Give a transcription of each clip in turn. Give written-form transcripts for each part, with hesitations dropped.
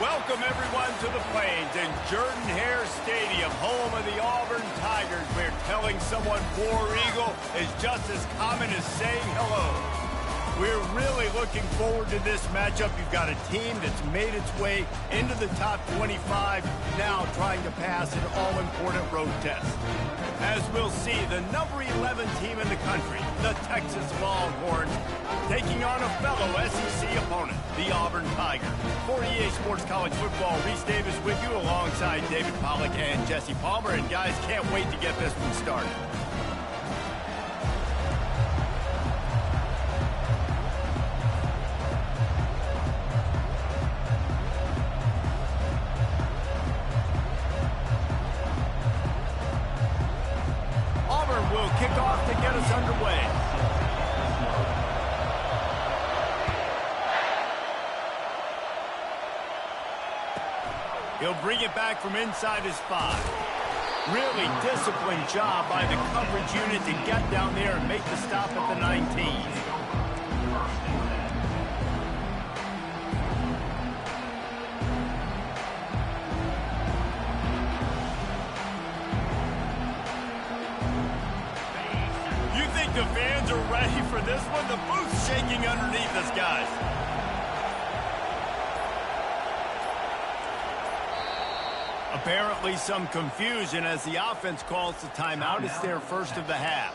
Welcome, everyone, to the Plains in Jordan-Hare Stadium, home of the Auburn Tigers, where telling someone War Eagle is just as common as saying hello. We're really looking forward to this matchup. You've got a team that's made its way into the top 25, now trying to pass an all-important road test. As we'll see, the number 11 team in the country, the Texas Longhorns, taking on a fellow SEC opponent, the Auburn Tigers. For EA Sports College Football, Reese Davis with you alongside David Pollack and Jesse Palmer. And guys, can't wait to get this one started. Will kick off to get us underway. He'll bring it back from inside his 5. Really disciplined job by the coverage unit to get down there and make the stop at the 19. The fans are ready for this one. The booth's shaking underneath us, guys. Apparently some confusion as the offense calls the timeout. It's their first of the half.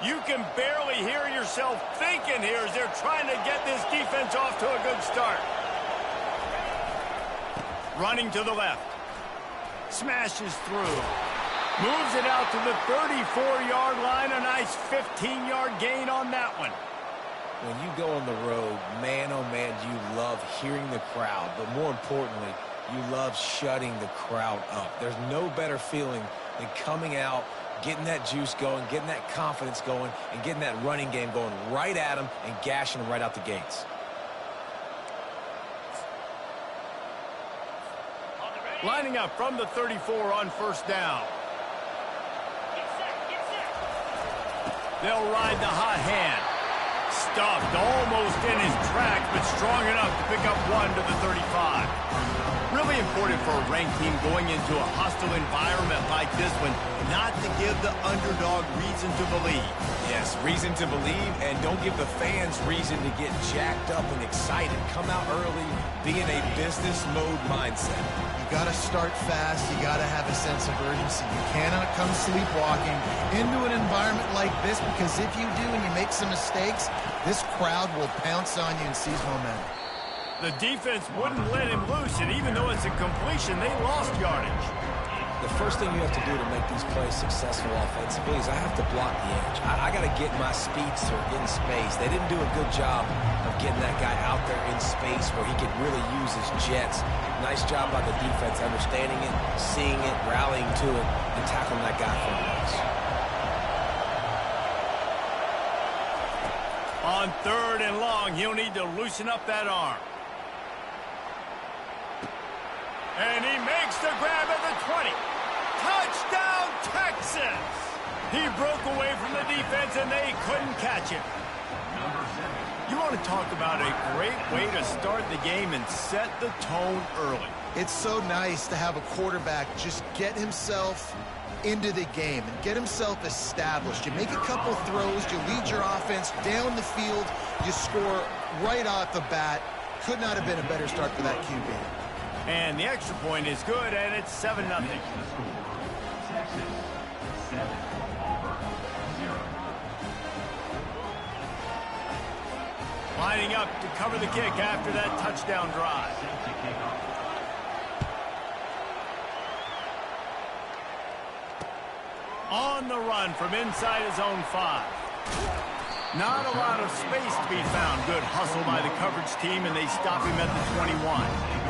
You can barely hear yourself thinking here as they're trying to get this defense off to a good start. Running to the left. Smashes through. Moves it out to the 34-yard line. A nice 15-yard gain on that one. When you go on the road, man, oh man, you love hearing the crowd. But more importantly, you love shutting the crowd up. There's no better feeling than coming out, getting that juice going, getting that confidence going, and getting that running game going right at them and gashing them right out the gates. Lining up from the 34 on first down. They'll ride the hot hand. Stuffed almost in his tracks, but strong enough to pick up one to the 35. Really important for a ranked team going into a hostile environment like this one, not to give the underdog reason to believe. Yes, reason to believe, and don't give the fans reason to get jacked up and excited. Come out early, be in a business mode mindset. You got to start fast. You got to have a sense of urgency. You cannot come sleepwalking into an environment like this, because if you do and you make some mistakes, this crowd will pounce on you and seize momentum. The defense wouldn't let him loose, and even though it's a completion, they lost yardage. The first thing you have to do to make these plays successful offensively is I have to block the edge. I got to get my speedster in space. They didn't do a good job of getting that guy out there in space where he could really use his jets. Nice job by the defense understanding it, seeing it, rallying to it, and tackling that guy for a loss. On 3rd and long, he'll need to loosen up that arm. And he makes the grab at the 20. Touchdown, Texas! He broke away from the defense, and they couldn't catch him. You want to talk about a great way to start the game and set the tone early. It's so nice to have a quarterback just get himself into the game and get himself established. You make a couple throws, you lead your offense down the field, you score right off the bat. Could not have been a better start for that QB. And the extra point is good, and it's 7-0. Lining up to cover the kick after that touchdown drive. On the run from inside his own 5. Not a lot of space to be found. Good hustle by the coverage team, and they stop him at the 21.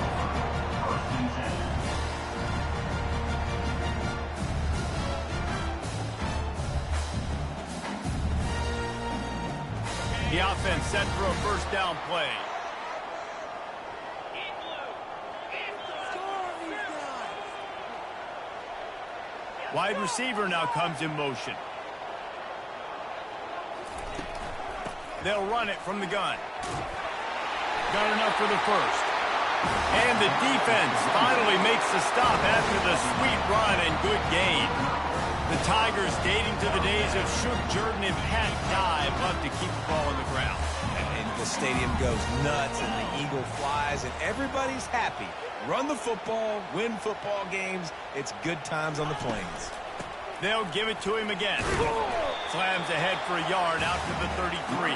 The offense set for a first down play. Wide receiver now comes in motion. They'll run it from the gun. Got enough for the first. And the defense finally makes the stop after the sweet run and good gain. The Tigers, dating to the days of Shook Jordan and Pat Dye, love to keep the ball on the ground. And the stadium goes nuts, and the eagle flies, and everybody's happy. Run the football, win football games. It's good times on the Plains. They'll give it to him again. Slams ahead for a yard out to the 33.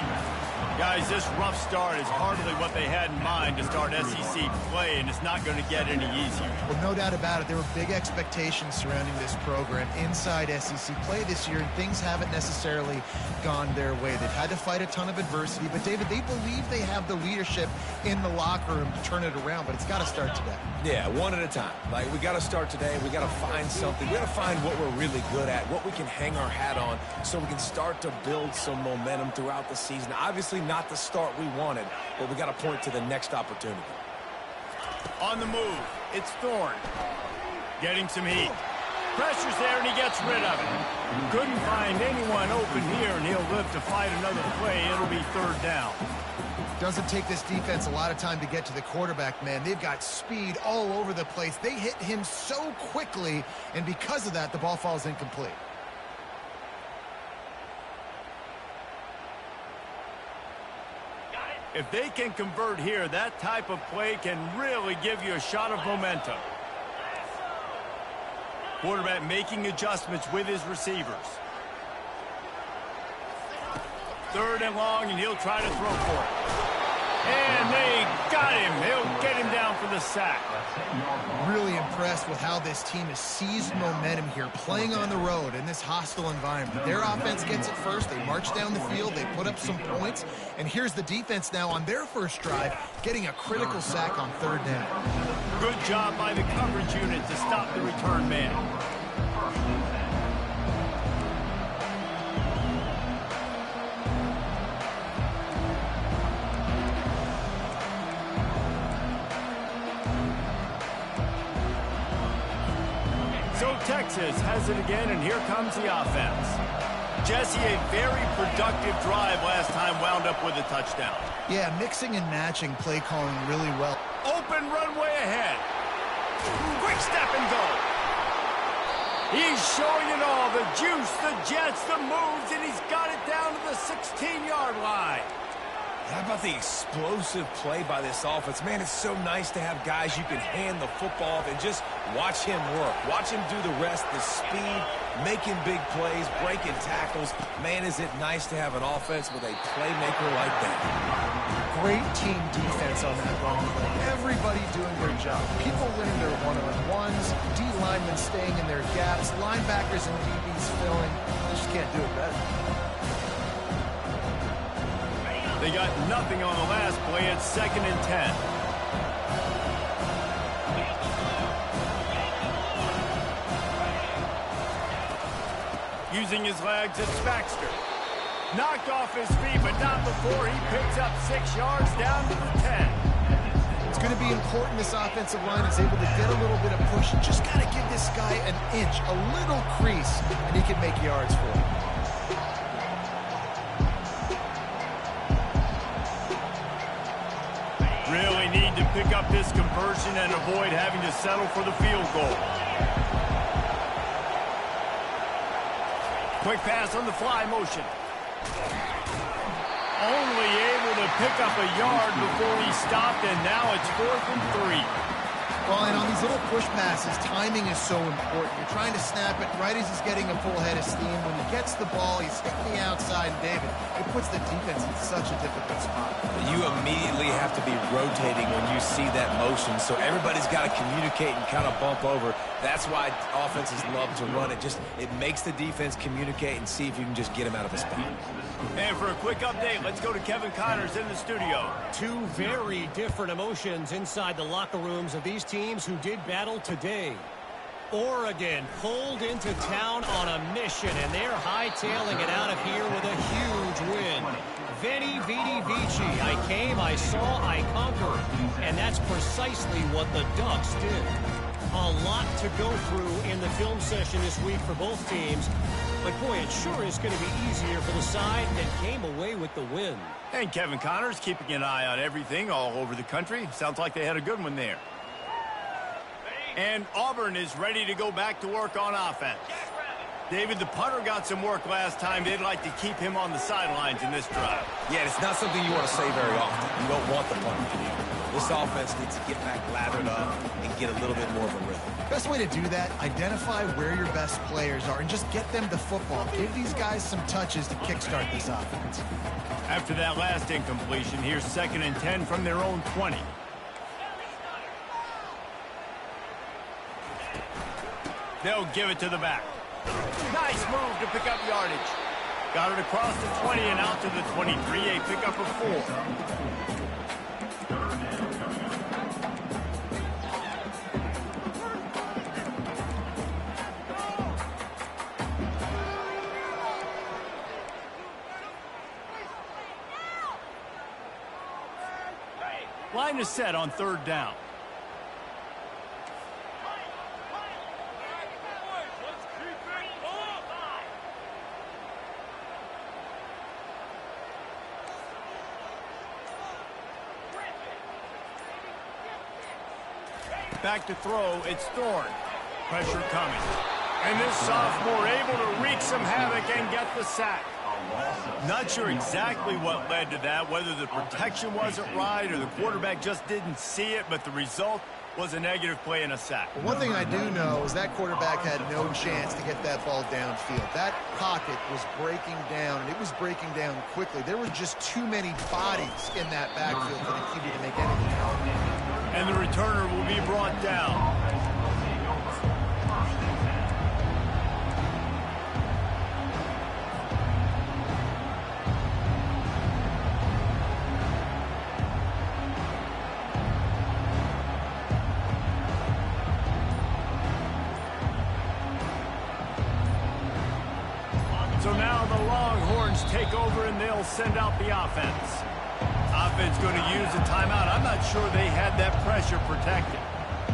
Guys, this rough start is hardly what they had in mind to start SEC play, and it's not going to get any easier. Well, no doubt about it. There were big expectations surrounding this program inside SEC play this year, and things haven't necessarily gone their way. They've had to fight a ton of adversity, but, David, they believe they have the leadership in the locker room to turn it around, but it's got to start today. Yeah, one at a time. Like, we got to start today. We got to find something. We got to find what we're really good at, what we can hang our hat on, so we can start to build some momentum throughout the season. Obviously, not the start we wanted, but we got to point to the next opportunity. On the move, it's Thorne. Getting some heat. Pressure's there, and he gets rid of it. Couldn't find anyone open here, and he'll live to fight another play. It'll be third down. Doesn't take this defense a lot of time to get to the quarterback, man. They've got speed all over the place. They hit him so quickly, and because of that, the ball falls incomplete. If they can convert here, that type of play can really give you a shot of momentum. Quarterback making adjustments with his receivers. Third and long, and he'll try to throw for it. And they got him. He'll get him down for the sack. Really impressed with how this team has seized momentum here, playing on the road in this hostile environment. Their offense gets it first. They march down the field. They put up some points. And here's the defense now on their first drive, getting a critical sack on third down. Good job by the coverage unit to stop the return man. So Texas has it again, and here comes the offense. Jesse, a very productive drive last time, wound up with a touchdown. Yeah, mixing and matching play calling really well. Open runway ahead. Quick step and go. He's showing it all. The juice, the jets, the moves, and he's got it down to the 16-yard line. How about the explosive play by this offense? Man, it's so nice to have guys you can hand the football off and just watch him work. Watch him do the rest, the speed, making big plays, breaking tackles. Man, is it nice to have an offense with a playmaker like that. Great team defense on that run play. Everybody doing their job. People winning their one-on-ones, D linemen staying in their gaps, linebackers and DBs filling. They just can't do it better. They got nothing on the last play. It's 2nd and 10. Using his legs, it's Baxter. Knocked off his feet, but not before he picks up 6 yards down to the 10. It's going to be important this offensive line is able to get a little bit of push. Just got to give this guy an inch, a little crease, and he can make yards for it. Really need to pick up this conversion and avoid having to settle for the field goal. Quick pass on the fly motion. Only able to pick up a yard before he stopped, and now it's 4th and 3. Well, and on these little push passes, timing is so important. You're trying to snap it right as he's getting a full head of steam. When he gets the ball, he's hitting the outside, and David, it puts the defense in such a difficult spot. You immediately have to be rotating when you see that motion, so everybody's got to communicate and kind of bump over. That's why offenses love to run it. It makes the defense communicate and see if you can just get him out of a spot. And for a quick update, let's go to Kevin Connors in the studio. Two very different emotions inside the locker rooms of these teams who did battle today. Oregon pulled into town on a mission, and they're hightailing it out of here with a huge win. Veni, Vidi, Vici. I came, I saw, I conquered. And that's precisely what the Ducks did. A lot to go through in the film session this week for both teams. But, boy, it sure is going to be easier for the side that came away with the win. And Kevin Connors keeping an eye on everything all over the country. Sounds like they had a good one there. And Auburn is ready to go back to work on offense. David, the punter got some work last time. They'd like to keep him on the sidelines in this drive. Yeah, it's not something you want to say very often. You don't want the punter to do. This offense needs to get back lathered up and get a little bit more of a rhythm. Best way to do that, identify where your best players are and just get them the football. Give these guys some touches to kickstart this offense. After that last incompletion, here's 2nd and 10 from their own 20. They'll give it to the back. Nice move to pick up yardage. Got it across the 20 and out to the 23, a pickup of 4. Line is set on 3rd down. Back to throw, it's Thorne. Pressure coming. And this sophomore able to wreak some havoc and get the sack. Not sure exactly what led to that, whether the protection wasn't right or the quarterback just didn't see it, but the result was a negative play and a sack. Well, one thing I do know is that quarterback had no chance to get that ball downfield. That pocket was breaking down, and it was breaking down quickly. There were just too many bodies in that backfield for the QB to make anything happen. And the returner will be brought down. So now the Longhorns take over and they'll send out the offense. Offense going to use a timeout. I'm not sure they had that pressure protected.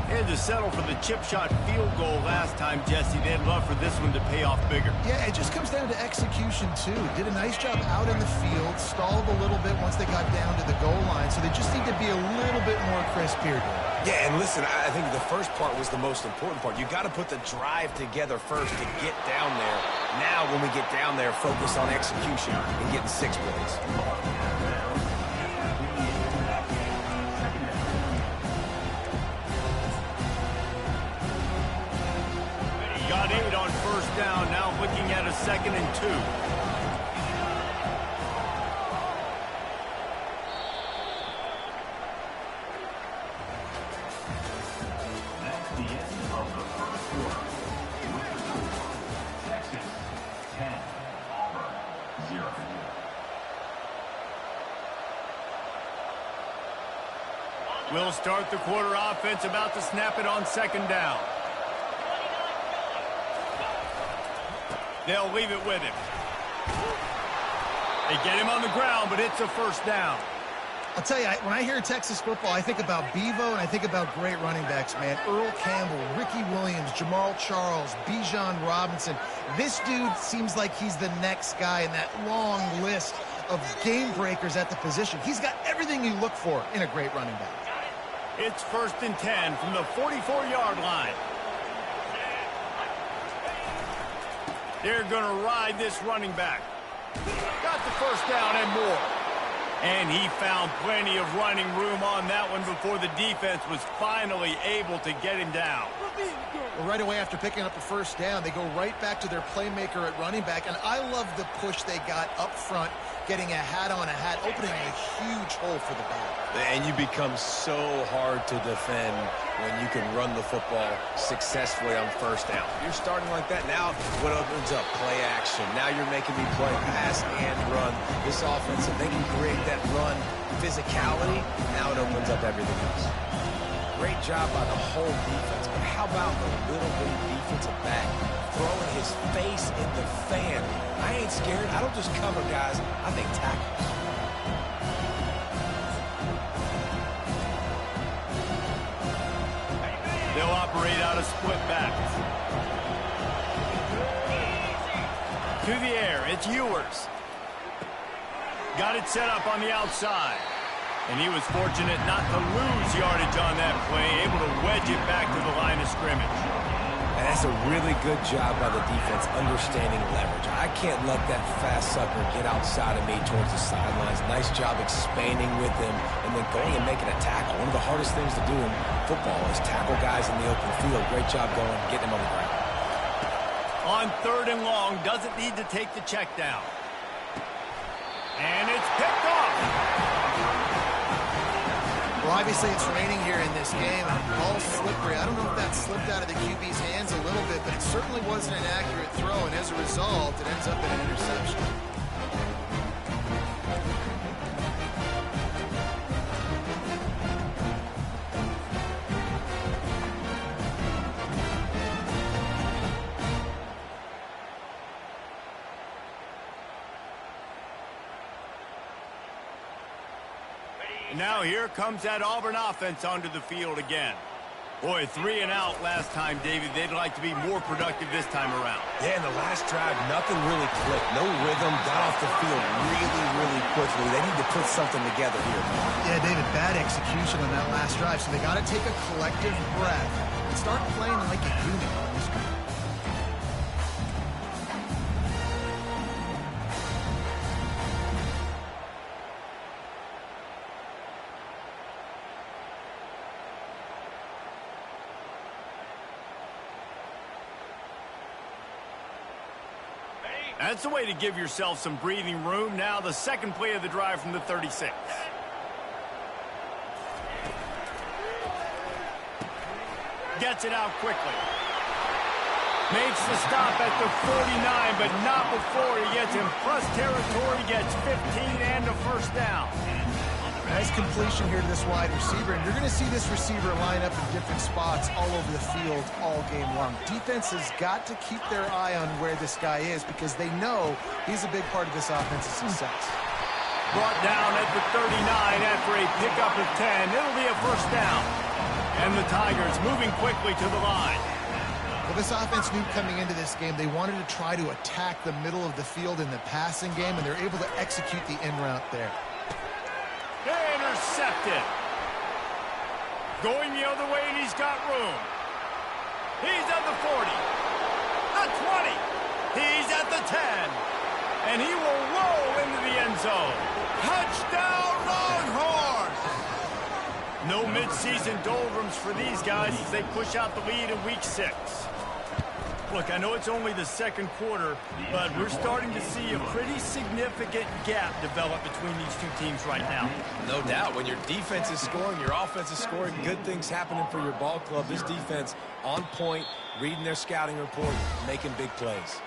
They had to settle for the chip shot field goal last time, Jesse. They'd love for this one to pay off bigger. Yeah, it just comes down to execution, too. Did a nice job out in the field, stalled a little bit once they got down to the goal line, so they just need to be a little bit more crisp here. Yeah, and listen, I think the first part was the most important part. You got to put the drive together first to get down there. Now, when we get down there, focus on execution and getting 6 points. Got 8 on 1st down, now looking at a 2nd and 2. That's the end of the first quarter. Texas 10, Auburn 0. We'll start the quarter offense, about to snap it on 2nd down. They'll leave it with him. They get him on the ground, but it's a 1st down. I'll tell you, when I hear Texas football, I think about Bevo and I think about great running backs, man. Earl Campbell, Ricky Williams, Jamal Charles, Bijan Robinson. This dude seems like he's the next guy in that long list of game breakers at the position. He's got everything you look for in a great running back. It's 1st and 10 from the 44-yard line. They're going to ride this running back. Got the 1st down and more. And he found plenty of running room on that one before the defense was finally able to get him down. Well, right away after picking up a 1st down, they go right back to their playmaker at running back. And I love the push they got up front, getting a hat on a hat, opening a huge hole for the back. And you become so hard to defend when you can run the football successfully on 1st down. You're starting like that. Now what opens up? Play action. Now you're making me play pass and run. This offense, if they can create that run physicality, now it opens up everything else. Great job by the whole defense, but how about the little bitty defensive back throwing his face in the fan? I ain't scared. I don't just cover guys. I make tackles. split backs. To the air, it's Ewers. Got it set up on the outside. And he was fortunate not to lose yardage on that play, able to wedge it back to the line of scrimmage. And that's a really good job by the defense understanding leverage. I can't let that fast sucker get outside of me towards the sidelines. Nice job expanding with him and then going and making a tackle. One of the hardest things to do in football is tackle guys in the open field. Great job going, getting him on the ground. On 3rd and long, doesn't need to take the check down. And it's picked off. Well, obviously it's raining here in this game. Ball's slippery. I don't know if that slipped out of the QB's hands a little bit, but it certainly wasn't an accurate throw, and as a result, it ends up in an interception. Now here comes that Auburn offense onto the field again. Boy, 3 and out last time, David. They'd like to be more productive this time around. Yeah, in the last drive, nothing really clicked. No rhythm, got off the field really quickly. They need to put something together here. Yeah, David, bad execution on that last drive, so they got to take a collective breath and start playing like a unit on this one. That's the way to give yourself some breathing room. Now the second play of the drive from the 36. Gets it out quickly. Makes the stop at the 49, but not before he gets in plus territory, gets 15 and a first down. Nice completion here to this wide receiver, and you're going to see this receiver line up in different spots all over the field all game long. Defense has got to keep their eye on where this guy is because they know he's a big part of this offensive success. Brought down at the 39 after a pickup of 10. It'll be a first down. And the Tigers moving quickly to the line. Well, this offense knew coming into this game they wanted to try to attack the middle of the field in the passing game, and they're able to execute the in route there. Intercepted. Going the other way, and he's got room. He's at the 40. The 20. He's at the 10. And he will roll into the end zone. Touchdown, Longhorns! No midseason doldrums for these guys as they push out the lead in Week 6. Look, I know it's only the second quarter, but we're starting to see a pretty significant gap develop between these two teams right now. No doubt. When your defense is scoring, your offense is scoring, good things happening for your ball club. This defense on point, reading their scouting report, making big plays.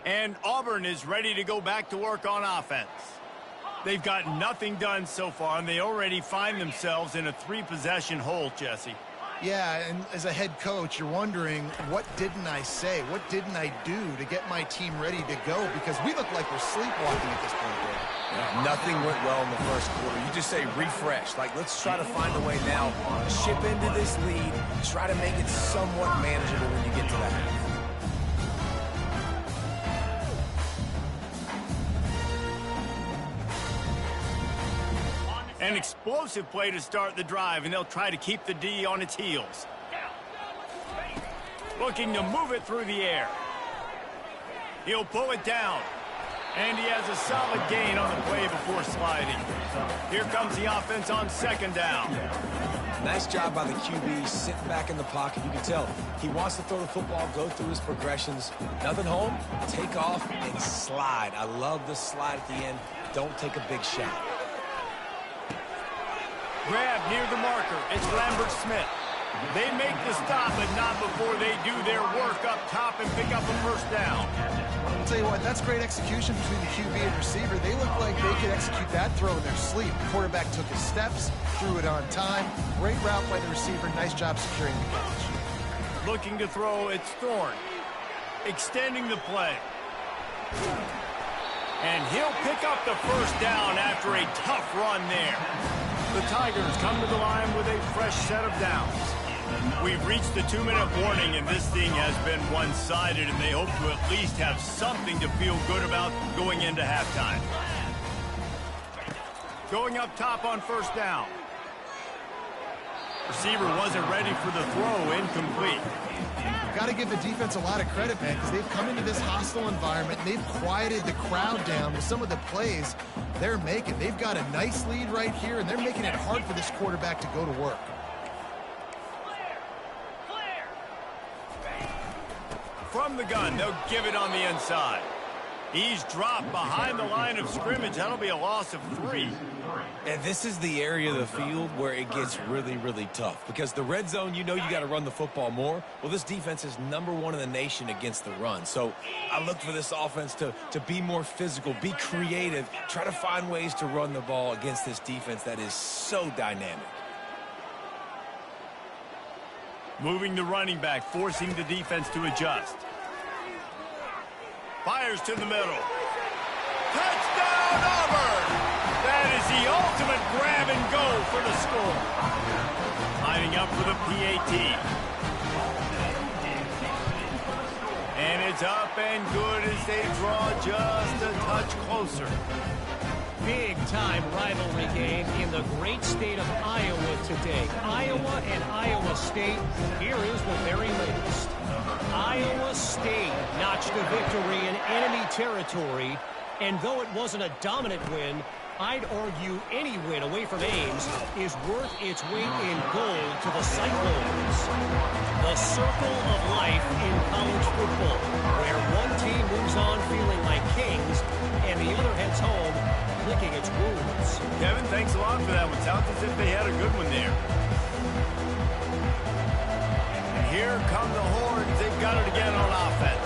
And Auburn is ready to go back to work on offense. They've got nothing done so far, and they already find themselves in a 3-possession hole, Jesse. Yeah, and as a head coach, you're wondering, what didn't I say? What didn't I do to get my team ready to go? Because we look like we're sleepwalking at this point, Dave. Yeah, nothing went well in the first quarter. You just say refresh. Like, let's try to find a way now to ship into this lead, try to make it somewhat manageable when you get to the half. An explosive play to start the drive, and they'll try to keep the D on its heels. Looking to move it through the air. He'll pull it down. And he has a solid gain on the play before sliding. Here comes the offense on second down. Nice job by the QB, sitting back in the pocket. You can tell he wants to throw the football, go through his progressions. Nothing home, take off, and slide. I love the slide at the end. Don't take a big shot. Grab near the marker. It's Lambert Smith. They make the stop, but not before they do their work up top and pick up a first down. I'll tell you what, that's great execution between the QB and receiver. They look like they could execute that throw in their sleep. The quarterback took his steps, threw it on time. Great route by the receiver. Nice job securing the catch. Looking to throw, it's Thorne. Extending the play. And he'll pick up the first down after a tough run there. The Tigers come to the line with a fresh set of downs. We've reached the 2-minute warning, and this thing has been one-sided, and they hope to at least have something to feel good about going into halftime. Going up top on first down. Receiver wasn't ready for the throw, incomplete. Got to give the defense a lot of credit, man, because they've come into this hostile environment, and they've quieted the crowd down with some of the plays they're making. They've got a nice lead right here, and they're making it hard for this quarterback to go to work. From the gun, they'll give it on the inside. He's dropped behind the line of scrimmage. That'll be a loss of 3. And this is the area of the field where it gets really, really tough. Because the red zone, you know you got to run the football more. Well, this defense is #1 in the nation against the run. So I look for this offense to be more physical, be creative, try to find ways to run the ball against this defense that is so dynamic. Moving the running back, forcing the defense to adjust. Fires to the middle. Touchdown, Auburn! That is the ultimate grab and go for the score. Lining up for the PAT. And it's up and good as they draw just a touch closer. Big-time rivalry game in the great state of Iowa today. Iowa and Iowa State. Here is the very latest. Iowa State notched a victory in enemy territory, and though it wasn't a dominant win, I'd argue any win away from Ames is worth its weight in gold to the Cyclones. The circle of life in college football, where one team moves on feeling like kings, and the other heads home licking its wounds. Kevin, thanks a lot for that one. Sounds as if they had a good one there. And here come the Horns. They've got it again on offense.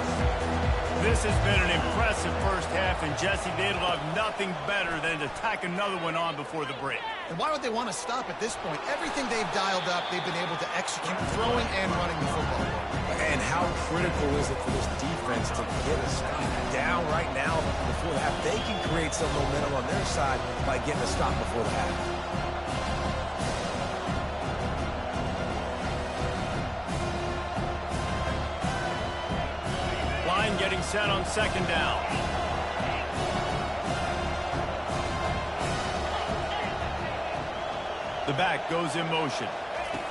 This has been an impressive first half, and Jesse, they'd love nothing better than to tack another one on before the break. And why would they want to stop at this point? Everything they've dialed up, they've been able to execute, throwing and running the football. And how critical is it for this defense to get a stop down right now before the half? They can create some momentum on their side by getting a stop before the half. Line getting set on second down. The back goes in motion.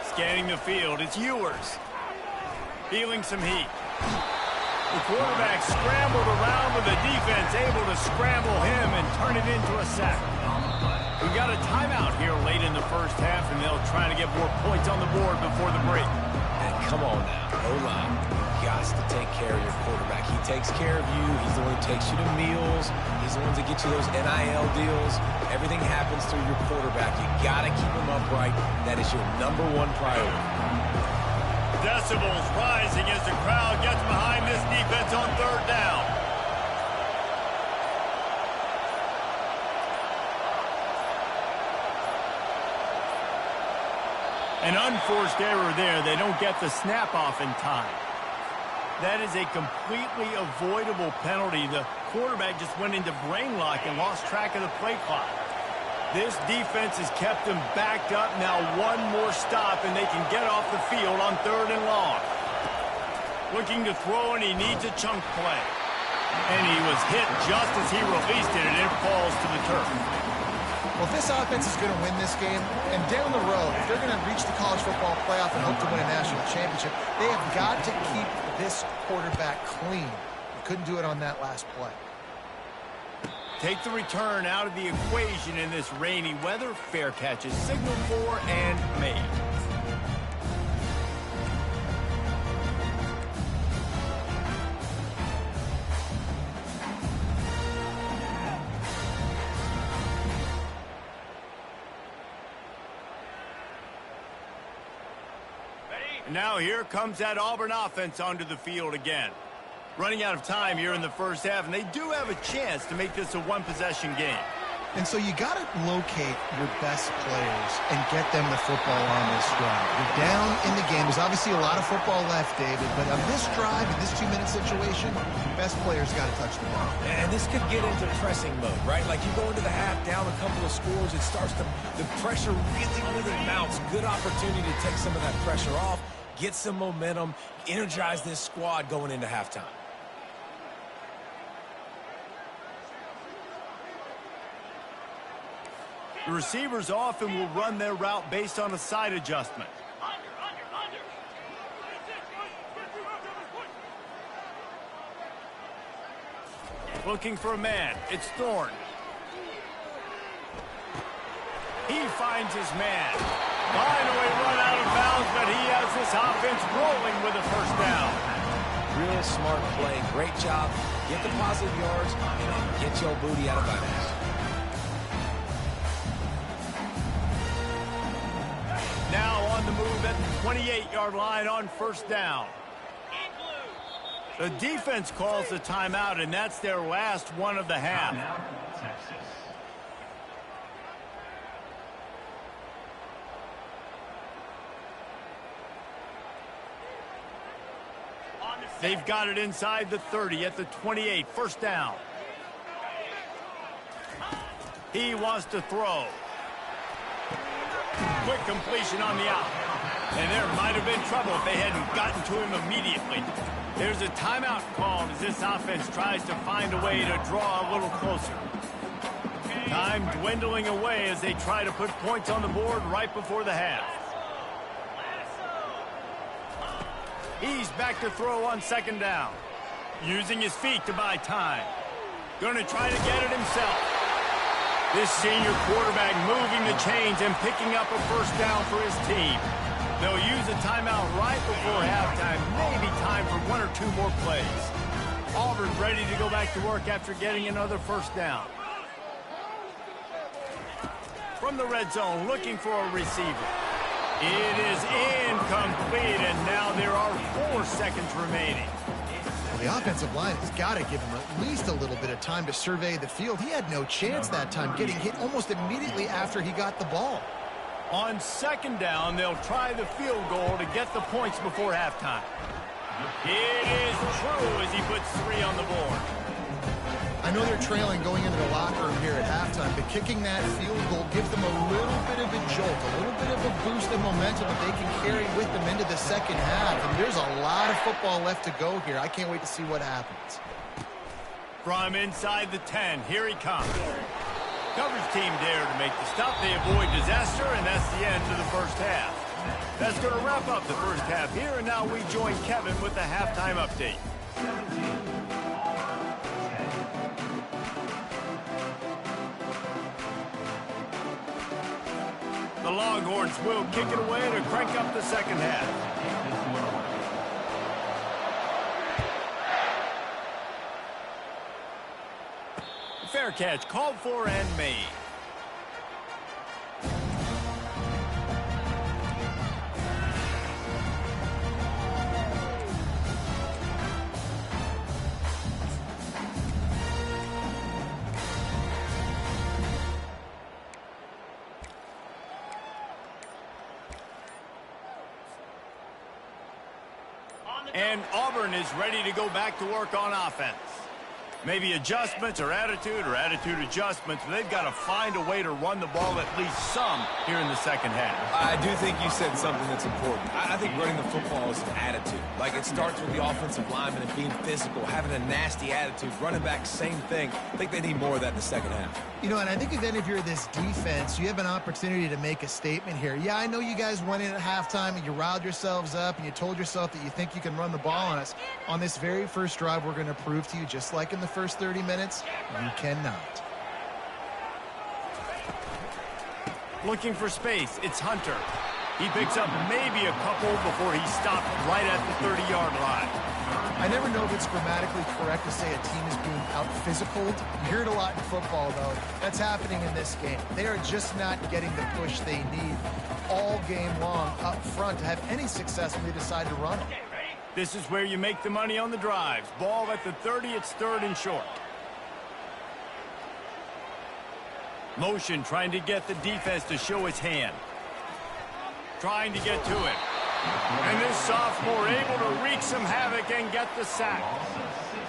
Scanning the field, it's Ewers. Feeling some heat. The quarterback scrambled around with the defense, able to scramble him and turn it into a sack. We got a timeout here late in the first half, and they'll try to get more points on the board before the break. And come on now, O-line, you got to take care of your quarterback. He takes care of you. He's the one who takes you to meals. He's the one that gets you those NIL deals. Everything happens through your quarterback. You got to keep him upright. That is your #1 priority. Decibels rising as the crowd gets behind this defense on third down. An unforced error there. They don't get the snap off in time. That is a completely avoidable penalty. The quarterback just went into brain lock and lost track of the play clock. This defense has kept them backed up. Now one more stop, and they can get off the field on third and long. Looking to throw, and he needs a chunk play. And he was hit just as he released it, and it falls to the turf. Well, if this offense is going to win this game, and down the road, if they're going to reach the college football playoff and hope to win a national championship, they have got to keep this quarterback clean. They couldn't do it on that last play. Take the return out of the equation in this rainy weather. Fair catch is signaled for and made. And now here comes that Auburn offense onto the field again. Running out of time here in the first half, and they do have a chance to make this a one-possession game. And so you got to locate your best players and get them the football on this drive. You're down in the game. There's obviously a lot of football left, David, but on this drive, in this 2-minute situation, best players got to touch the ball. And this could get into pressing mode, right? Like you go into the half down a couple of scores, it starts to, the pressure really mounts. Good opportunity to take some of that pressure off, get some momentum, energize this squad going into halftime. The receivers often will run their route based on a side adjustment. Looking for a man. It's Thorne. He finds his man. Finally run out of bounds, but he has this offense rolling with a first down. Real smart play. Great job. Get the positive yards and get your booty out of bounds. Now on the move at the 28-yard line on first down. The defense calls the timeout, and that's their last one of the half. Timeout, Texas. They've got it inside the 30 at the 28. First down. He wants to throw. Quick completion on the out. And there might have been trouble if they hadn't gotten to him immediately. There's a timeout called as this offense tries to find a way to draw a little closer. Time dwindling away as they try to put points on the board right before the half. He's back to throw on second down. Using his feet to buy time. Going to try to get it himself. This senior quarterback moving the chains and picking up a first down for his team. They'll use a timeout right before halftime. Maybe time for one or two more plays. Auburn ready to go back to work after getting another first down. From the red zone, looking for a receiver. It is incomplete, and now there are 4 seconds remaining. Well, the offensive line has got to give him at least a little bit of time to survey the field. He had no chance that time, getting hit almost immediately after he got the ball. On second down, they'll try the field goal to get the points before halftime. It is true as he puts 3 on the board. I know they're trailing going into the locker room here at halftime, but kicking that field goal gives them a little bit of a jolt, a little bit of a boost in momentum that they can carry with them into the second half. And there's a lot of football left to go here. I can't wait to see what happens. From inside the 10, here he comes. Coverage team there to make the stop. They avoid disaster, and that's the end of the first half. That's going to wrap up the first half here, and now we join Kevin with the halftime update. The Longhorns will kick it away to crank up the second half. Fair catch called for and made. And Auburn is ready to go back to work on offense. Maybe adjustments or attitude adjustments, but they've got to find a way to run the ball at least some here in the second half. I do think you said something that's important. I think running the football is an attitude. Like, it starts with the offensive lineman and being physical, having a nasty attitude. Running back, same thing. I think they need more of that in the second half. You know, and I think if you're this defense, you have an opportunity to make a statement here. Yeah, I know you guys went in at halftime and you riled yourselves up and you told yourself that you think you can run the ball on us. On this very first drive, we're going to prove to you, just like in the first 30 minutes, you cannot. Looking for space, it's Hunter. He picks up maybe a couple before he stopped right at the 30-yard line. I never know if it's grammatically correct to say a team is being out-physicaled. You hear it a lot in football, though. That's happening in this game. They are just not getting the push they need all game long up front to have any success when they decide to run it. This is where you make the money on the drives. Ball at the 30, it's 3rd and short. Motion trying to get the defense to show its hand. Trying to get to it. And this sophomore able to wreak some havoc and get the sack.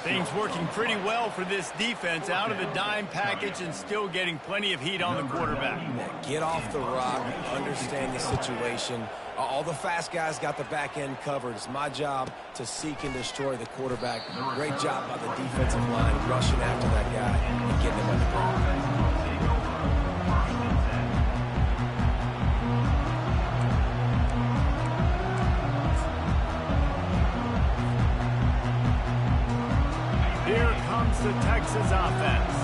Things working pretty well for this defense out of the dime package and still getting plenty of heat on the quarterback. Get off the rock, understand the situation. All the fast guys got the back end covered. It's my job to seek and destroy the quarterback. Great job by the defensive line rushing after that guy and getting him on the ground. Here comes the Texas offense.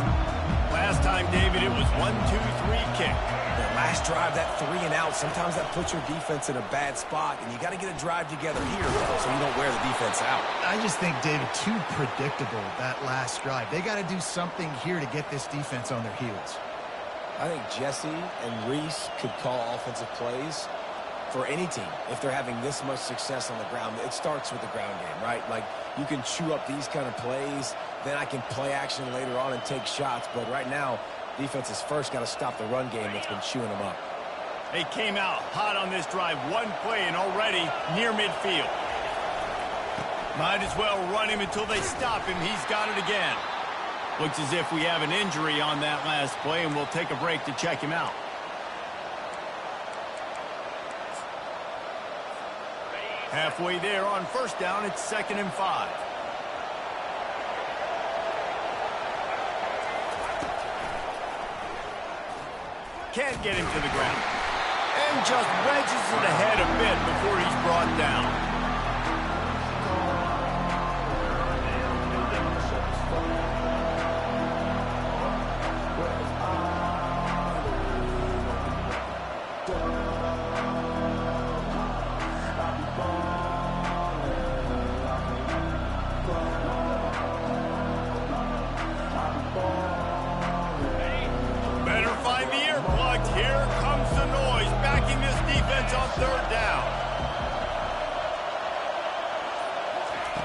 Last time, David, it was 1-2-3 kick. The last drive, that 3 and out, sometimes that puts your defense in a bad spot, and you got to get a drive together here so you don't wear the defense out. I just think, David, too predictable, that last drive. They got to do something here to get this defense on their heels. I think Jesse and Reese could call offensive plays for any team if they're having this much success on the ground. It starts with the ground game, right? Like, you can chew up these kind of plays, then I can play action later on and take shots. But right now, defense has first got to stop the run game that's been chewing them up. They came out hot on this drive. One play and already near midfield. Might as well run him until they stop him. He's got it again. Looks as if we have an injury on that last play, and we'll take a break to check him out. Halfway there on 1st down, it's 2nd and 5. Can't get him to the ground. And just wedges it ahead a bit before he's brought down.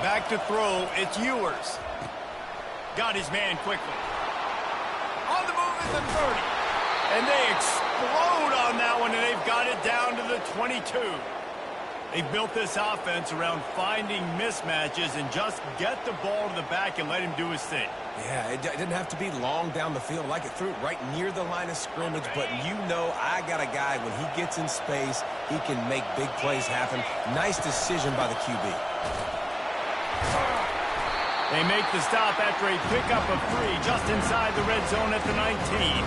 Back to throw, it's Ewers. Got his man quickly. On the move is the 30. And they explode on that one, and they've got it down to the 22. They've built this offense around finding mismatches and just get the ball to the back and let him do his thing. Yeah, it didn't have to be long down the field. Like it threw it right near the line of scrimmage, but you know I got a guy, when he gets in space, he can make big plays happen. Nice decision by the QB. They make the stop after a pickup of 3 just inside the red zone at the 19.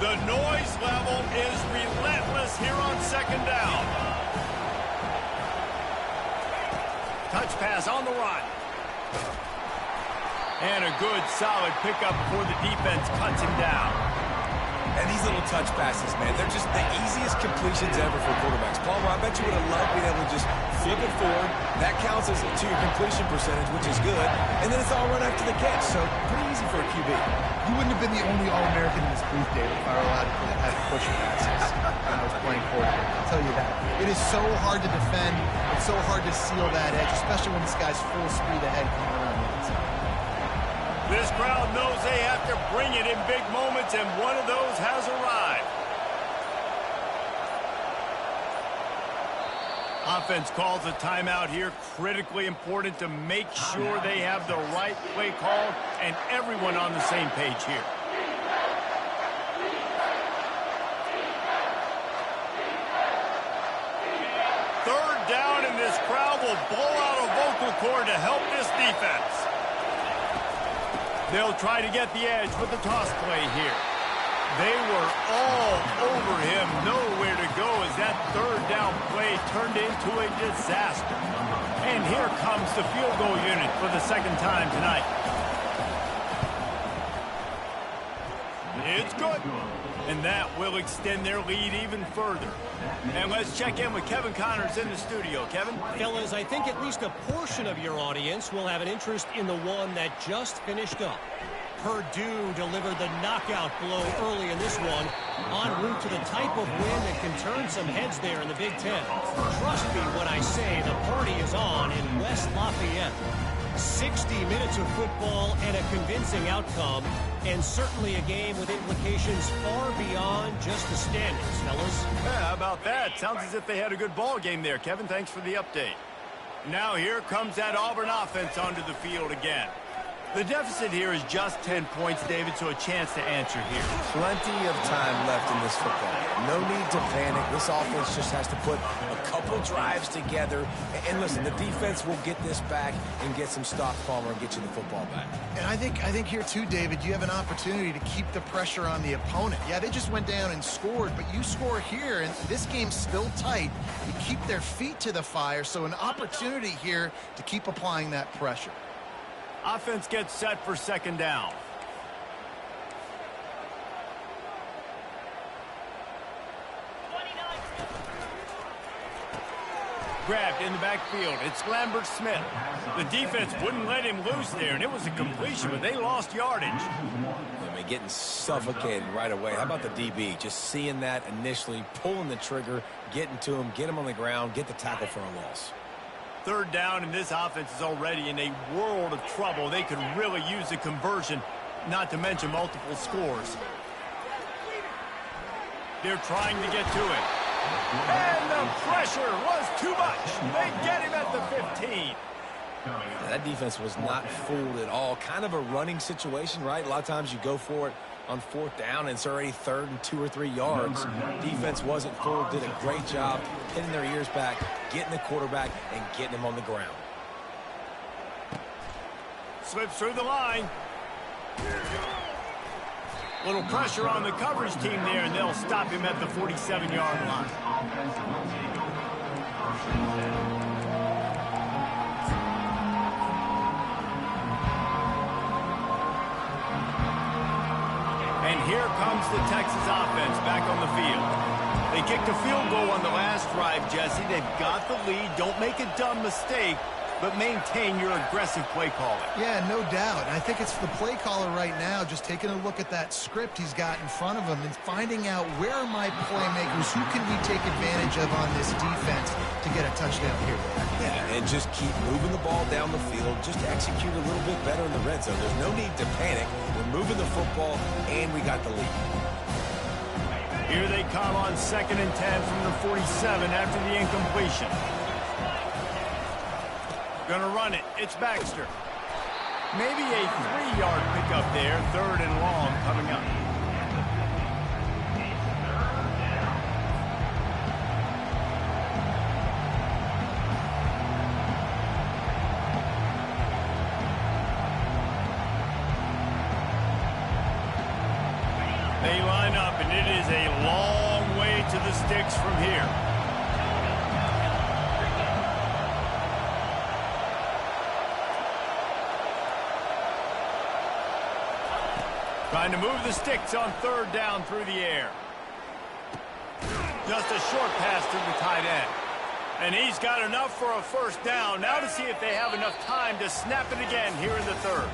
The noise level is relentless here on 2nd down. Touch pass on the run. And a good solid pickup before the defense cuts him down. And these little touch passes, man, they're just the easiest completions ever for quarterbacks. Palmer, I bet you would have loved being able to just flip it forward. That counts as to your completion percentage, which is good. And then it's all run after the catch, so pretty easy for a QB. You wouldn't have been the only All-American in this booth, David, if I were allowed to have push passes when I was playing quarterback. I'll tell you that. It is so hard to defend. It's so hard to seal that edge, especially when this guy's full speed ahead coming around the inside. This crowd knows they have to bring it in big moments, and one of those has arrived. Offense calls a timeout here. Critically important to make sure they have the right play called and everyone on the same page here. Third down, and this crowd will blow out a vocal cord to help this defense. They'll try to get the edge with the toss play here. They were all over him, nowhere to go as that 3rd down play turned into a disaster. And here comes the field goal unit for the 2nd time tonight. It's good. And that will extend their lead even further. And let's check in with Kevin Connors in the studio. Kevin? Fellas, I think at least a portion of your audience will have an interest in the one that just finished up. Purdue delivered the knockout blow early in this one, en route to the type of win that can turn some heads there in the Big Ten. Trust me when I say the party is on in West Lafayette. 60 minutes of football and a convincing outcome, and certainly a game with implications far beyond just the standings, fellas. Yeah, how about that? Sounds as if they had a good ball game there, Kevin. Thanks for the update. Now here comes that Auburn offense onto the field again. The deficit here is just 10 points, David, so a chance to answer here. Plenty of time left in this football game. No need to panic. This offense just has to put a couple drives together. And listen, the defense will get this back and get some stock Palmer and get you the football back. And I think here too, David, you have an opportunity to keep the pressure on the opponent. Yeah, they just went down and scored, but you score here, and this game's still tight. You keep their feet to the fire, so an opportunity here to keep applying that pressure. Offense gets set for second down. Grabbed in the backfield. It's Lambert Smith. The defense wouldn't let him loose there, and it was a completion, but they lost yardage. I mean, getting suffocated right away. How about the DB? Just seeing that initially, pulling the trigger, getting to him, get him on the ground, get the tackle for a loss. Third down, and this offense is already in a world of trouble. They could really use a conversion, not to mention multiple scores. They're trying to get to it. And the pressure was too much. They get him at the 15. That defense was not fooled at all. Kind of a running situation, right? A lot of times you go for it on fourth down, and it's already third and 2 or 3 yards. Defense wasn't fooled, did a great job pinning their ears back, getting the quarterback, and getting him on the ground. Slips through the line. Little pressure on the coverage team there, and they'll stop him at the 47-yard line. And here comes the Texas offense back on the field. They kicked a field goal on the last drive, Jesse. They've got the lead. Don't make a dumb mistake, but maintain your aggressive play calling. Yeah, no doubt. And I think it's the play caller right now just taking a look at that script he's got in front of him and finding out where are my playmakers, who can we take advantage of on this defense to get a touchdown here. Yeah, and just keep moving the ball down the field. Just execute a little bit better in the red zone. There's no need to panic. We're moving the football, and we got the lead. Here they come on 2nd and 10 from the 47 after the incompletion. Gonna run it. It's Baxter. Maybe a 3-yard pickup there. 3rd and long coming up. They line up, and it is a long way to the sticks from here. Trying to move the sticks on 3rd down through the air. Just a short pass to the tight end. And he's got enough for a 1st down. Now to see if they have enough time to snap it again here in the 3rd.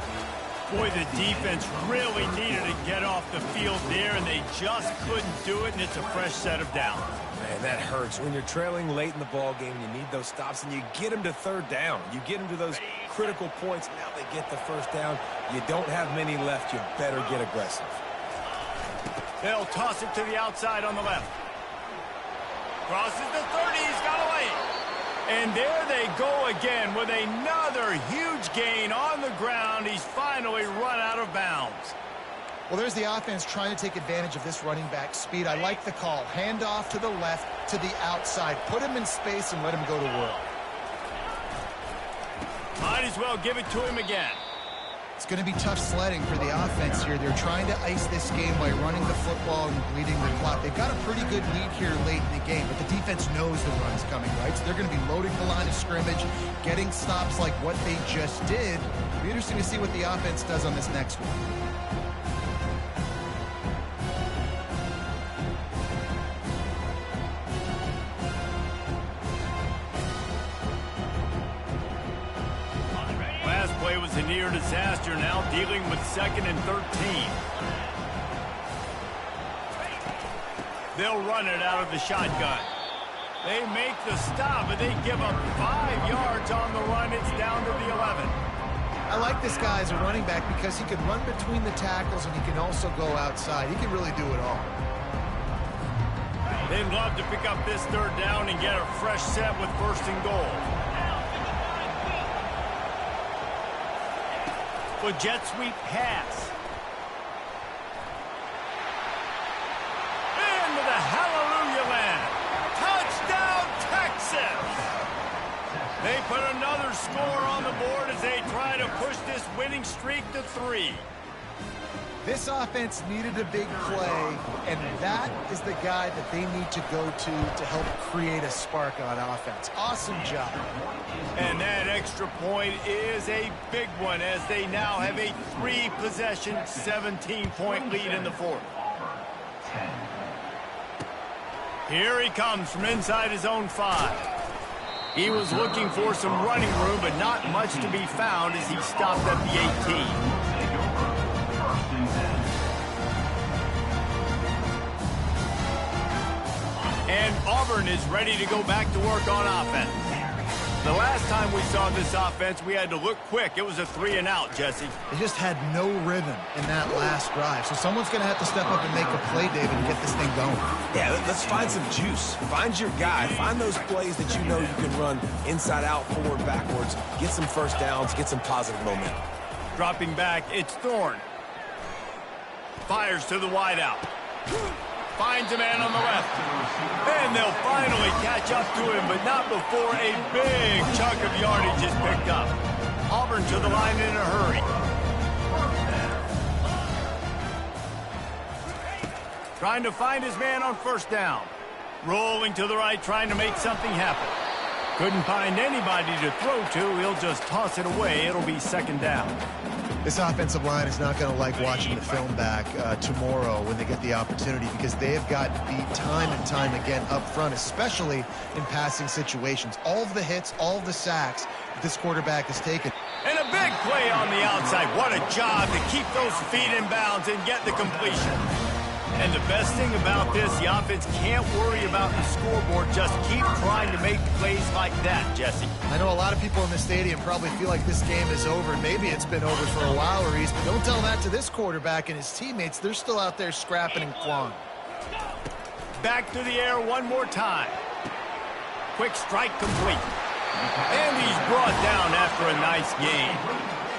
Boy, the defense really needed to get off the field there, and they just couldn't do it, and it's a fresh set of downs. Man, that hurts. When you're trailing late in the ball game, you need those stops, and you get them to 3rd down. You get them to those critical points. Now they get the 1st down. You don't have many left. You better get aggressive. They'll toss it to the outside on the left. Crosses the 30. He's got away. And there they go again with another huge gain on the ground. He's finally run out of bounds. Well, there's the offense trying to take advantage of this running back speed. I like the call. Hand off to the left, to the outside. Put him in space and let him go to work. Might as well give it to him again. It's going to be tough sledding for the offense here. They're trying to ice this game by running the football and bleeding the clock. They've got a pretty good lead here late in the game, but the defense knows the run's coming, right? So they're going to be loading the line of scrimmage, getting stops like what they just did. It'll be interesting to see what the offense does on this next one. play was a near disaster, now dealing with 2nd and 13. They'll run it out of the shotgun. They make the stop, and they give up 5 yards on the run. It's down to the 11. I like this guy as a running back because he can run between the tackles and he can also go outside. He can really do it all. They'd love to pick up this 3rd down and get a fresh set with 1st and goal. With jet sweep pass. Into the hallelujah land. Touchdown, Texas! They put another score on the board as they try to push this winning streak to 3. This offense needed a big play, and that is the guy that they need to go to help create a spark on offense. Awesome job. And that extra point is a big one as they now have a 3-possession, 17-point lead in the 4th. Here he comes from inside his own 5. He was looking for some running room, but not much to be found as he stopped at the 18. And Auburn is ready to go back to work on offense. The last time we saw this offense, we had to look quick. It was a 3-and-out, Jesse. They just had no rhythm in that last drive. So someone's going to have to step up and make a play, David, and get this thing going. Yeah, let's find some juice. Find your guy. Find those plays that you know you can run inside out, forward, backwards. Get some 1st downs. Get some positive momentum. Dropping back, it's Thorne. Fires to the wideout. Finds a man on the left. And they'll finally catch up to him, but not before a big chunk of yardage is picked up. Auburn to the line in a hurry. Trying to find his man on 1st down. Rolling to the right, trying to make something happen. Couldn't find anybody to throw to. He'll just toss it away. It'll be 2nd down. This offensive line is not going to like watching the film back tomorrow when they get the opportunity because they have got beat time and time again up front, especially in passing situations. All of the hits, all of the sacks that this quarterback has taken. And a big play on the outside. What a job to keep those feet in bounds and get the completion. And the best thing about this, the offense can't worry about the scoreboard. Just keep trying to make plays like that, Jesse. I know a lot of people in the stadium probably feel like this game is over. Maybe it's been over for a while, Reese, but don't tell that to this quarterback and his teammates. They're still out there scrapping and clawing. Back to the air one more time. Quick strike complete. And he's brought down after a nice gain.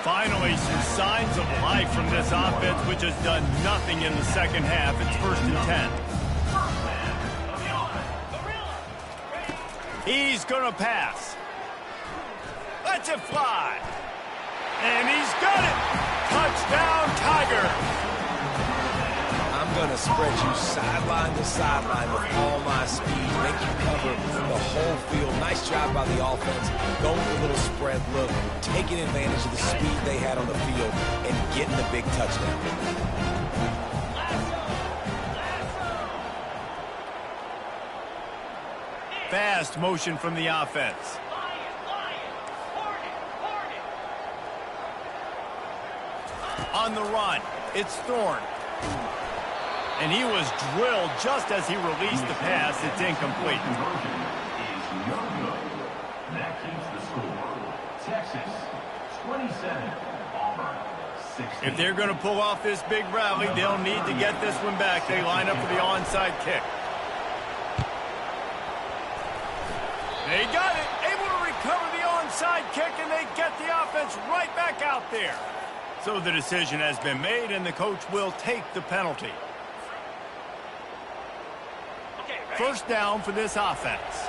Finally, some signs of life from this offense, which has done nothing in the 2nd half. It's 1st and 10. He's going to pass. Lets it fly. And he's got it. Touchdown, Tiger. I'm going to spread you sideline to sideline with all my speed, make you cover the whole field. Nice job by the offense, going with a little spread look, taking advantage of the speed they had on the field, and getting the big touchdown. Fast motion from the offense. On the run, it's Thorne. And he was drilled just as he released the pass. It's incomplete. That keeps the score. Texas 27, Auburn 16. If they're going to pull off this big rally, they'll need to get this one back. They line up for the onside kick. They got it. Able to recover the onside kick, and they get the offense right back out there. So the decision has been made, and the coach will take the penalty. 1st down for this offense.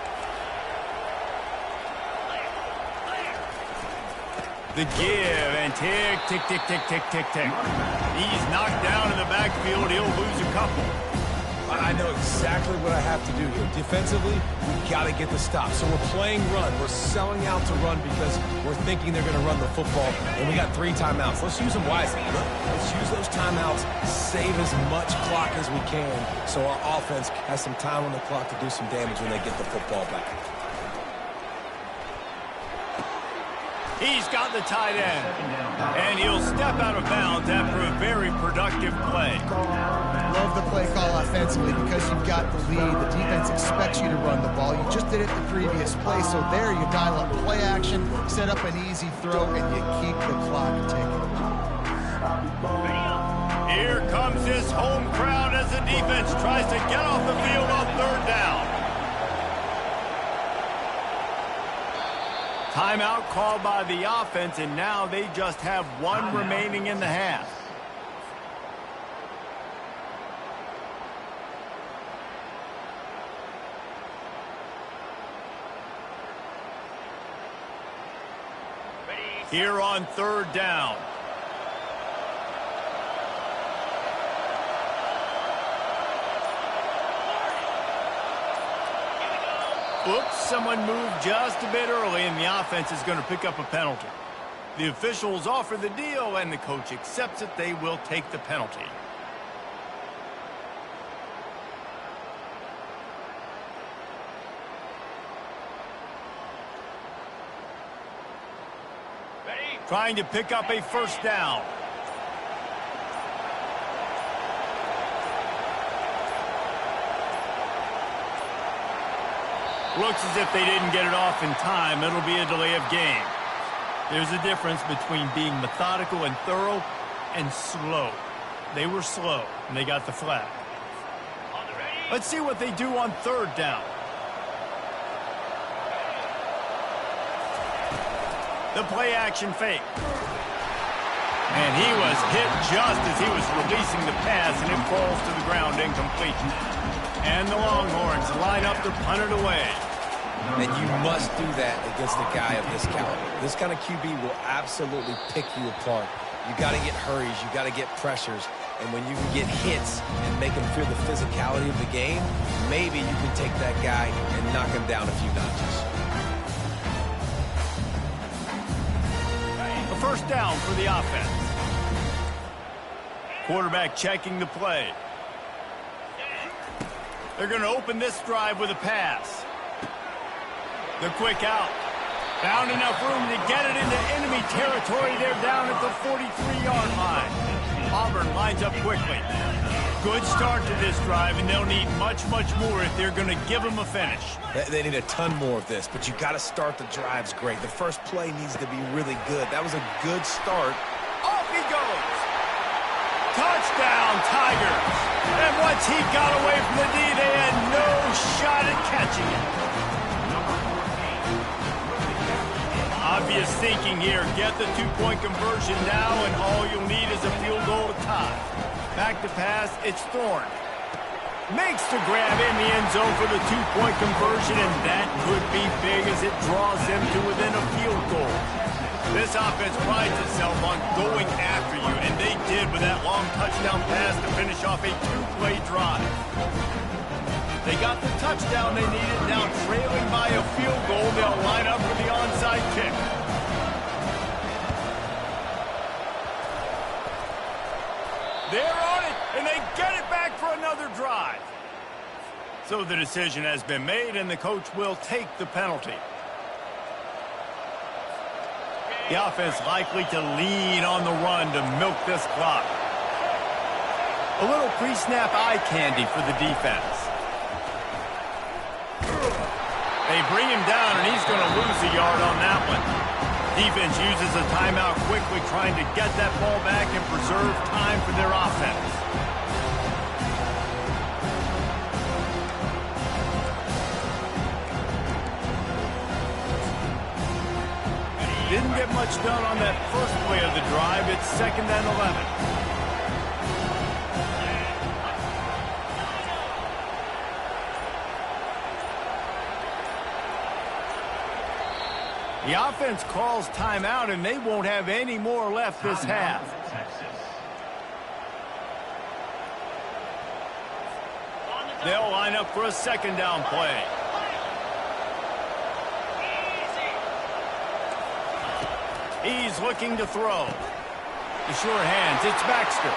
The give and tick, tick, tick, tick, tick, tick, tick. He's knocked down in the backfield. He'll lose a couple. I know exactly what I have to do here. Defensively, we've got to get the stop. So we're playing run. We're selling out to run because we're thinking they're going to run the football. And we got 3 timeouts. Let's use them wisely. Let's use those timeouts, save as much clock as we can so our offense has some time on the clock to do some damage when they get the football back. He's got the tight end. And he'll step out of bounds after a very productive play. Love the play call offensively because you've got the lead. The defense expects you to run the ball. You just did it the previous play, so there you dial up play action, set up an easy throw, and you keep the clock ticking. Here comes this home crowd as the defense tries to get off the field on third down. Timeout called by the offense, and now they just have one remaining in the half. Here on third down. Oops, someone moved just a bit early, and the offense is going to pick up a penalty. The officials offer the deal, and the coach accepts it. They will take the penalty. Trying to pick up a first down. Looks as if they didn't get it off in time. It'll be a delay of game. There's a difference between being methodical and thorough and slow. They were slow, and they got the flag. Let's see what they do on third down. The play action fake. And he was hit just as he was releasing the pass, and it falls to the ground incomplete. And the Longhorns line up to punt it away. And you must do that against a guy of this caliber. This kind of QB will absolutely pick you apart. You got to get hurries. You got to get pressures. And when you can get hits and make him feel the physicality of the game, maybe you can take that guy and knock him down a few notches. A first down for the offense. Quarterback checking the play. They're going to open this drive with a pass. The quick out. Found enough room to get it into enemy territory. They're down at the 43-yard line. Auburn lines up quickly. Good start to this drive, and they'll need much, much more if they're going to give them a finish. They need a ton more of this, but you got to start the drives great. The first play needs to be really good. That was a good start. Off he goes. Touchdown, Tigers. And once he got away from the D, they had no shot at catching it. Obvious thinking here. Get the two-point conversion now, and all you'll need is a field goal to tie. Back to pass, it's Thorne. Makes the grab in the end zone for the two-point conversion, and that could be big as it draws them to within a field goal. This offense prides itself on going after you, and they did with that long touchdown pass to finish off a two-play drive. They got the touchdown they needed. Now trailing by a field goal, they'll line up for the onside kick. They're on it, and they get it back for another drive. So the decision has been made, and the coach will take the penalty. The offense likely to lean on the run to milk this clock. A little pre-snap eye candy for the defense. They bring him down, and he's going to lose a yard on that one. Defense uses a timeout quickly, trying to get that ball back and preserve time for their offense. Didn't get much done on that first play of the drive. It's 2nd and 11. The offense calls timeout, and they won't have any more left this half. They'll line up for a 2nd down play. He's looking to throw. The sure hands, it's Baxter.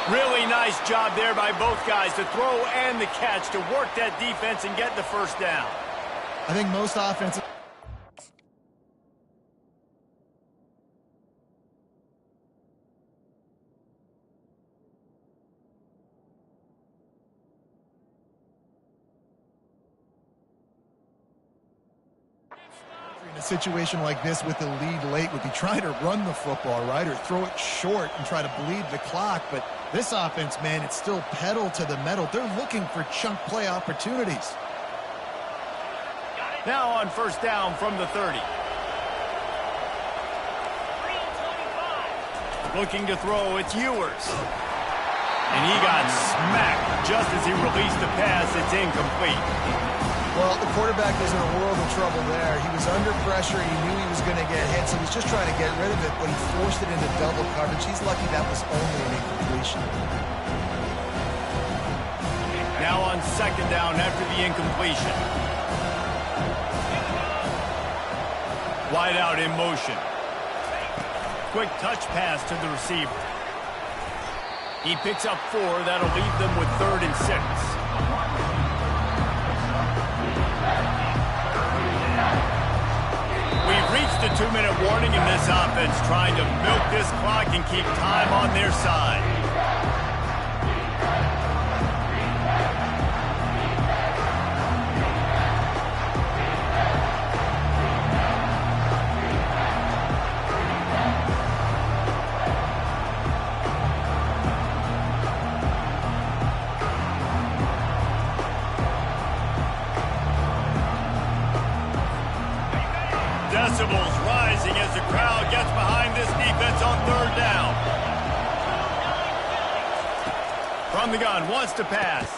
Really nice job there by both guys to throw and the catch to work that defense and get the first down. I think most offensive A situation like this with the lead late would be trying to run the football, right, or throw it short and try to bleed the clock. But this offense, man, it's still pedal to the metal. They're looking for chunk play opportunities. Now on first down from the 30. Looking to throw, it's Ewers. And he got smacked just as he released the pass. It's incomplete. Well, the quarterback was in a world of trouble there. He was under pressure. He knew he was going to get hit, so he was just trying to get rid of it, but he forced it into double coverage. He's lucky that was only an incompletion. Now on second down after the incompletion. Wide out in motion. Quick touch pass to the receiver. He picks up 4. That'll leave them with 3rd and 6. We've reached the 2-minute warning in this offense, trying to milk this clock and keep time on their side. Decibels rising as the crowd gets behind this defense on 3rd down. From the gun, wants to pass.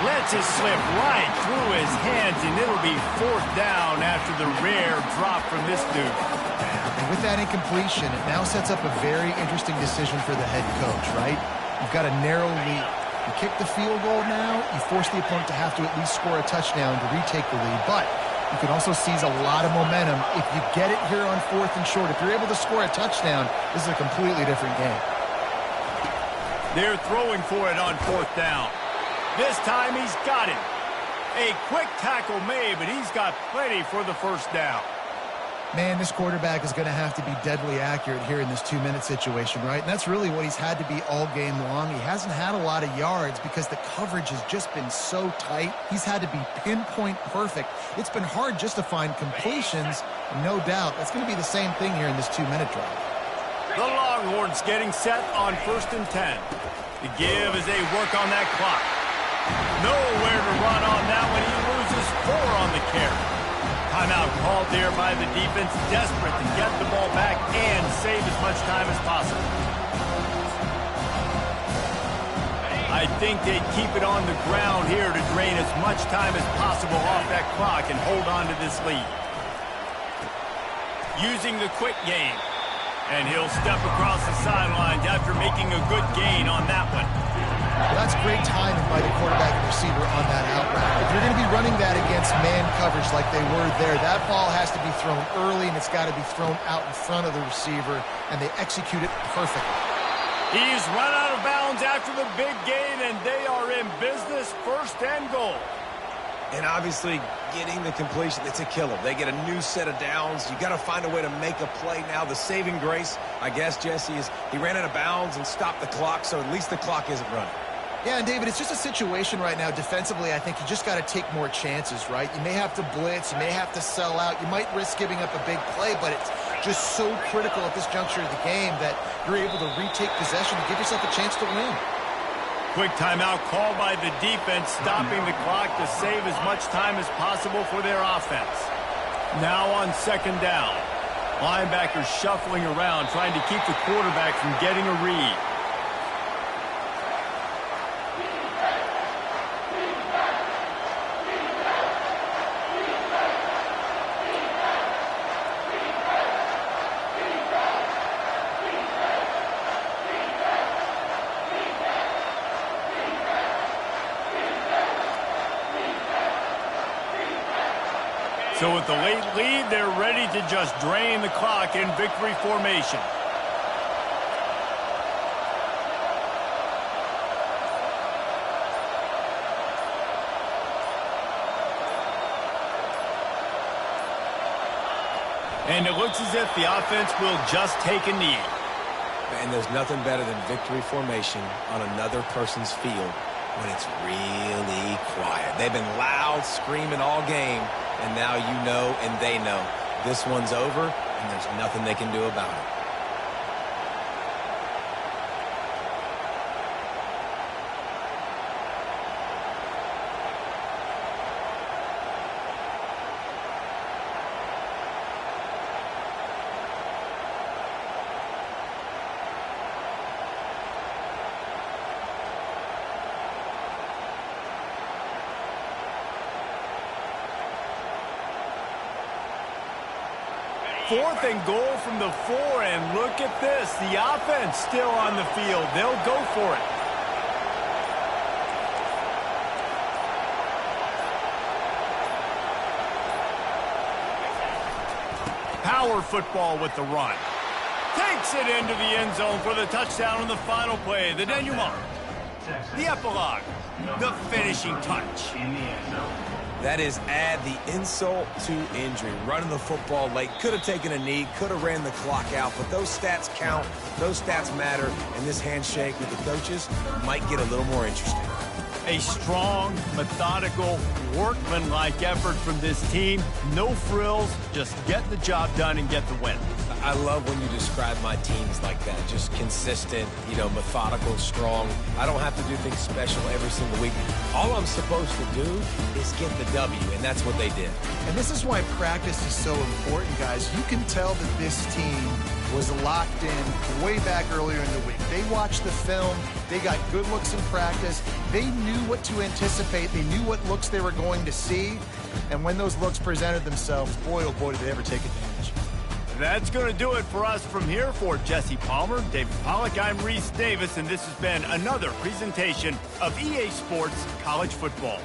Lets it slip right through his hands, and it'll be 4th down after the rare drop from this dude. And with that incompletion, it now sets up a very interesting decision for the head coach, right? You've got a narrow lead. You kick the field goal now, you force the opponent to have to at least score a touchdown to retake the lead, but you can also seize a lot of momentum if you get it here on 4th and short. If you're able to score a touchdown, this is a completely different game. They're throwing for it on 4th down. This time he's got it. A quick tackle made, but he's got plenty for the first down. Man, this quarterback is going to have to be deadly accurate here in this 2-minute situation, right? And that's really what he's had to be all game long. He hasn't had a lot of yards because the coverage has just been so tight. He's had to be pinpoint perfect. It's been hard just to find completions, no doubt. That's going to be the same thing here in this 2-minute drive. The Longhorns getting set on 1st and 10. The give as they work on that clock. Nowhere to run on that one. He loses 4 on the carry. Timeout called there by the defense, desperate to get the ball back and save as much time as possible. I think they'd keep it on the ground here to drain as much time as possible off that clock and hold on to this lead. Using the quick game. And he'll step across the sidelines after making a good gain on that one. Well, that's great timing by the quarterback and receiver on that out route. If you're going to be running that against man coverage like they were there, that ball has to be thrown early, and it's got to be thrown out in front of the receiver, and they execute it perfectly. He's run out of bounds after the big gain, and they are in business, 1st and goal. And obviously, getting the completion, it's a killer. They get a new set of downs. You got to find a way to make a play now. The saving grace, I guess, Jesse, is he ran out of bounds and stopped the clock, so at least the clock isn't running. Yeah, and David, it's just a situation right now defensively. I think you just got to take more chances, right? You may have to blitz. You may have to sell out. You might risk giving up a big play, but it's just so critical at this juncture of the game that you're able to retake possession and give yourself a chance to win. Quick timeout called by the defense, stopping the clock to save as much time as possible for their offense. Now on 2nd down. Linebackers shuffling around, trying to keep the quarterback from getting a read. So with the late lead, they're ready to just drain the clock in victory formation. And it looks as if the offense will just take a knee. And there's nothing better than victory formation on another person's field when it's really quiet. They've been loud, screaming all game, and now you know and they know this one's over, and there's nothing they can do about it. Fourth and goal from the 4, and look at this. The offense still on the field. They'll go for it. Power football with the run. Takes it into the end zone for the touchdown on the final play. The denouement. The epilogue. The finishing touch. In the end zone. That is add the insult to injury. Running the football late, could have taken a knee, could have ran the clock out, but those stats count, those stats matter, and this handshake with the coaches might get a little more interesting. A strong, methodical, workmanlike effort from this team. No frills, just get the job done and get the win. I love when you describe my teams like that. Just consistent, methodical, strong. I don't have to do things special every single week. All I'm supposed to do is get the W, and that's what they did. And this is why practice is so important, guys. You can tell that this team was locked in way back earlier in the week. They watched the film. They got good looks in practice. They knew what to anticipate. They knew what looks they were going to see. And when those looks presented themselves, boy, oh boy, did they ever take advantage. That's going to do it for us from here. For Jesse Palmer, David Pollack, I'm Reese Davis, and this has been another presentation of EA Sports College Football.